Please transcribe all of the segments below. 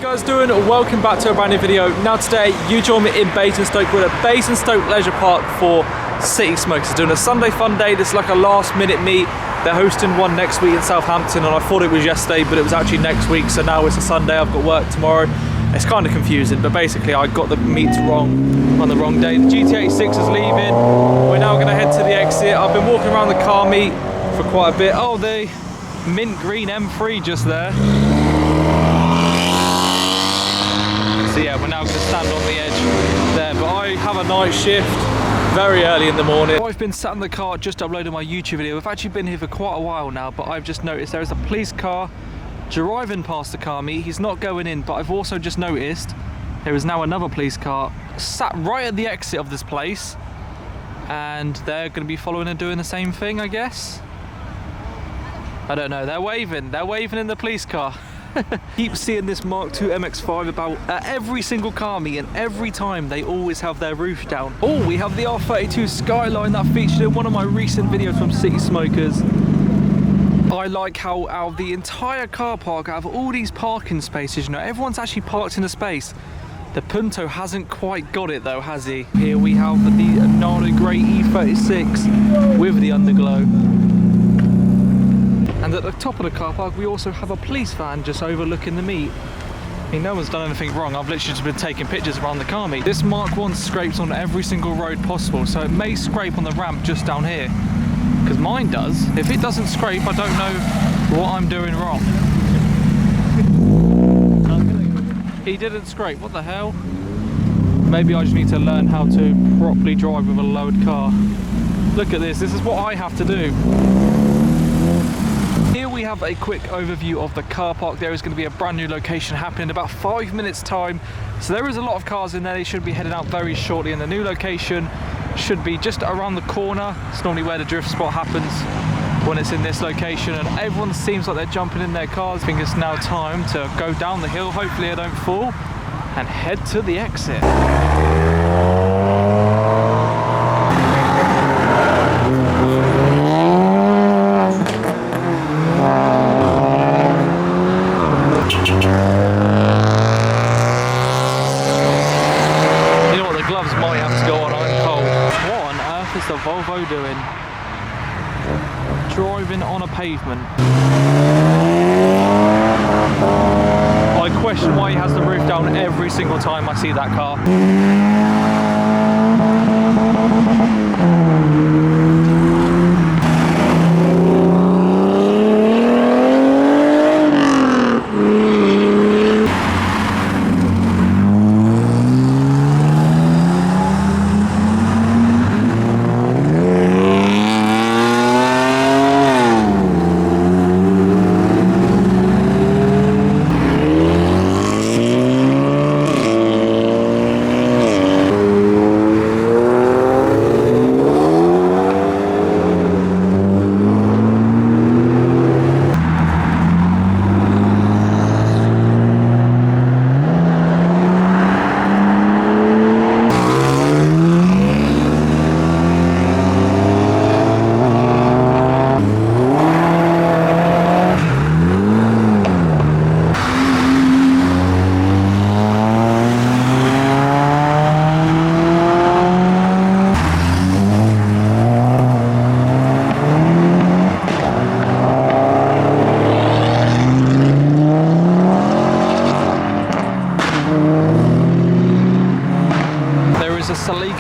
Guys doing? Welcome back to a brand new video. Now today you join me in Basingstoke. We're at Basingstoke Leisure Park for City Smokers. They're doing a Sunday Funday. This is like a last minute meet. They're hosting one next week in Southampton, and I thought it was yesterday but it was actually next week, so now it's a Sunday. I've got work tomorrow. It's kind of confusing, but basically I got the meets wrong on the wrong day. The GTA 6 is leaving. We're now going to head to the exit. I've been walking around the car meet for quite a bit. Oh, the mint green M3 just there. So yeah, we're now going to stand on the edge there, but I have a night shift very early in the morning. I've been sat in the car just uploading my YouTube video. We've actually been here for quite a while now, but I've just noticed there is a police car driving past the car meet. He's not going in, but I've also just noticed there is now another police car sat right at the exit of this place, and they're going to be following and doing the same thing, I guess. I don't know, they're waving in the police car. Keep seeing this Mark II MX-5 about at every single car meet, and every time they always have their roof down. Oh, we have the R32 Skyline that featured in one of my recent videos from City Smokers. I like how out of the entire car park, out of all these parking spaces, you know, everyone's actually parked in a space. The Punto hasn't quite got it though, has he? Here we have the Nano Grey E36 with the underglow. And at the top of the car park, we also have a police van just overlooking the meet. I mean, no one's done anything wrong. I've literally just been taking pictures around the car meet. This Mark I scrapes on every single road possible, so it may scrape on the ramp just down here. Because mine does. If it doesn't scrape, I don't know what I'm doing wrong. He didn't scrape, what the hell? Maybe I just need to learn how to properly drive with a lowered car. Look at this is what I have to do. Here we have a quick overview of the car park. There is going to be a brand new location happening in about 5 minutes time. So there is a lot of cars in there. They should be heading out very shortly, and the new location should be just around the corner. It's normally where the drift spot happens when it's in this location, and everyone seems like they're jumping in their cars. I think it's now time to go down the hill, hopefully I don't fall, and head to the exit. The Volvo doing? Driving on a pavement. I question why he has the roof down every single time I see that car.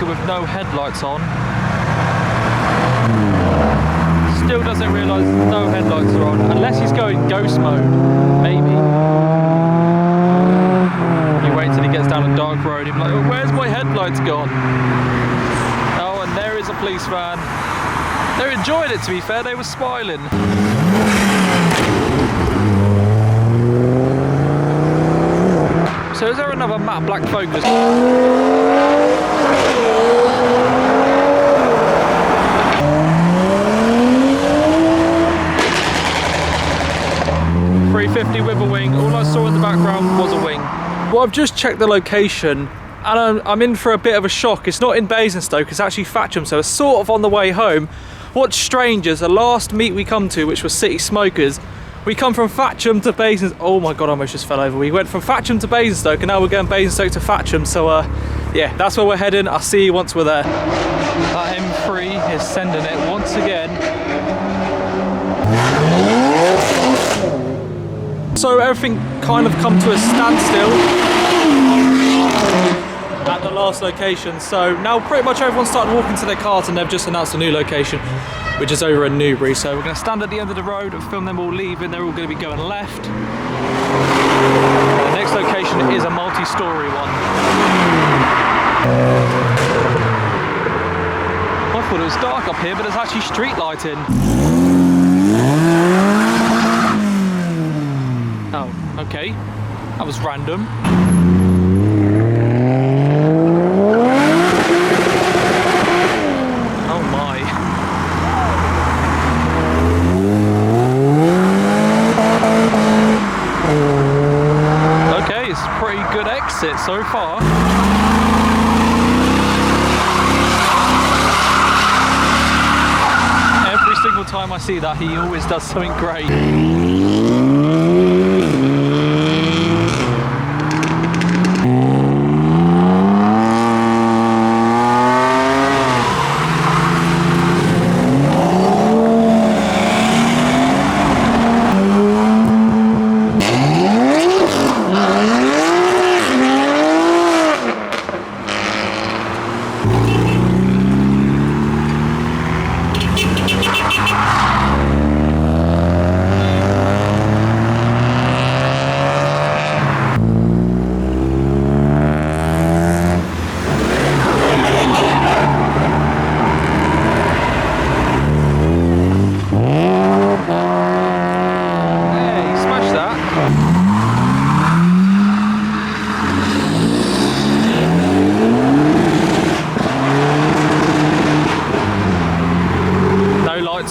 With no headlights on. Still doesn't realise no headlights are on, unless he's going ghost mode, maybe. You wait till he gets down a dark road, he'll be like, oh, where's my headlights gone? Oh, and there is a police van. They're enjoying it, to be fair, they were smiling. So is there another matte black Focus? 350 with a wing. All I saw in the background was a wing. Well, I've just checked the location and I'm in for a bit of a shock. It's not in Basingstoke, it's actually Thatcham, so it's sort of on the way home. What's strange is the last meet we come to, which was City Smokers, We come from Thatcham to Basingstoke. Oh my god, I almost just fell over. We went from Thatcham to Basingstoke and now we're going Basingstoke to Thatcham. So yeah, that's where we're heading. I'll see you once we're there. That M3 is sending it once again. So everything kind of come to a standstill at the last location. So now pretty much everyone's started walking to their cars and they've just announced a new location, which is over in Newbury. So we're going to stand at the end of the road and film them all leaving. They're all going to be going left. The next location is a multi-story one. I thought it was dark up here, but there's actually street lighting. Oh, okay. That was random. Oh my. Okay, it's a pretty good exit so far. Every single time I see that, he always does something great.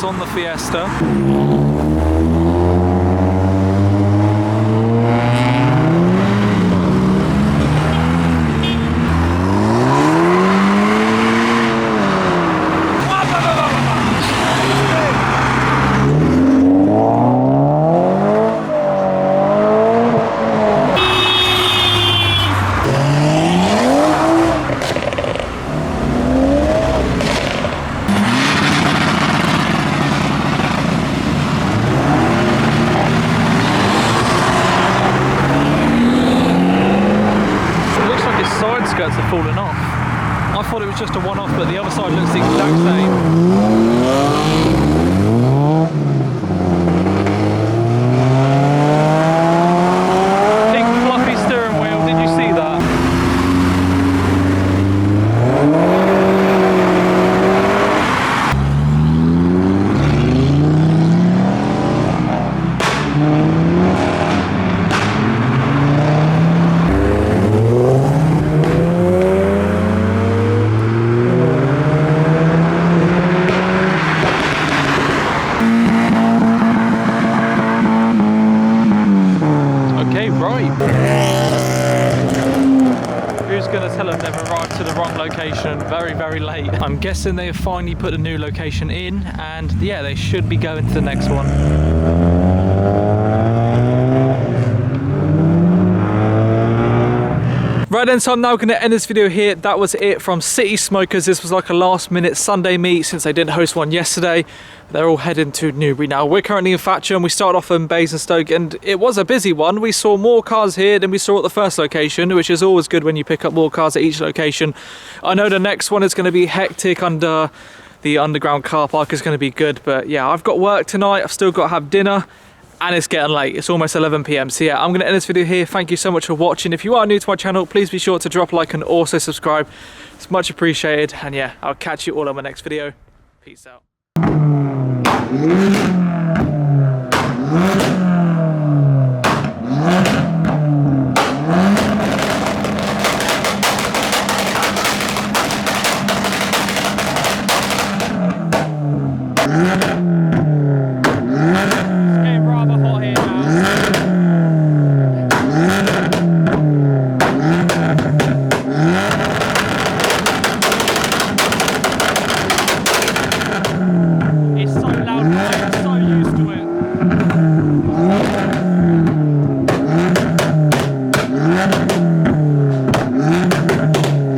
On the Fiesta. Skirts have fallen off. I thought it was just a one-off, but the other side looks the exact same. Big fluffy steering wheel, did you see that? Who's going to tell them they've arrived to the wrong location very, very late? I'm guessing they have finally put a new location in, and yeah, they should be going to the next one. Right then, so I'm now going to end this video here. That was it from City Smokers. This was like a last minute Sunday meet since they didn't host one yesterday. They're all heading to Newbury now. We're currently in Thatcham. We started off in Basingstoke and it was a busy one. We saw more cars here than we saw at the first location, which is always good when you pick up more cars at each location. I know the next one is going to be hectic under the underground car park is going to be good, but yeah, I've got work tonight. I've still got to have dinner. And it's getting late, it's almost 11 PM. So yeah, I'm going to end this video here. Thank you so much for watching. If you are new to my channel, please be sure to drop a like and also subscribe. It's much appreciated. And yeah, I'll catch you all on my next video. Peace out.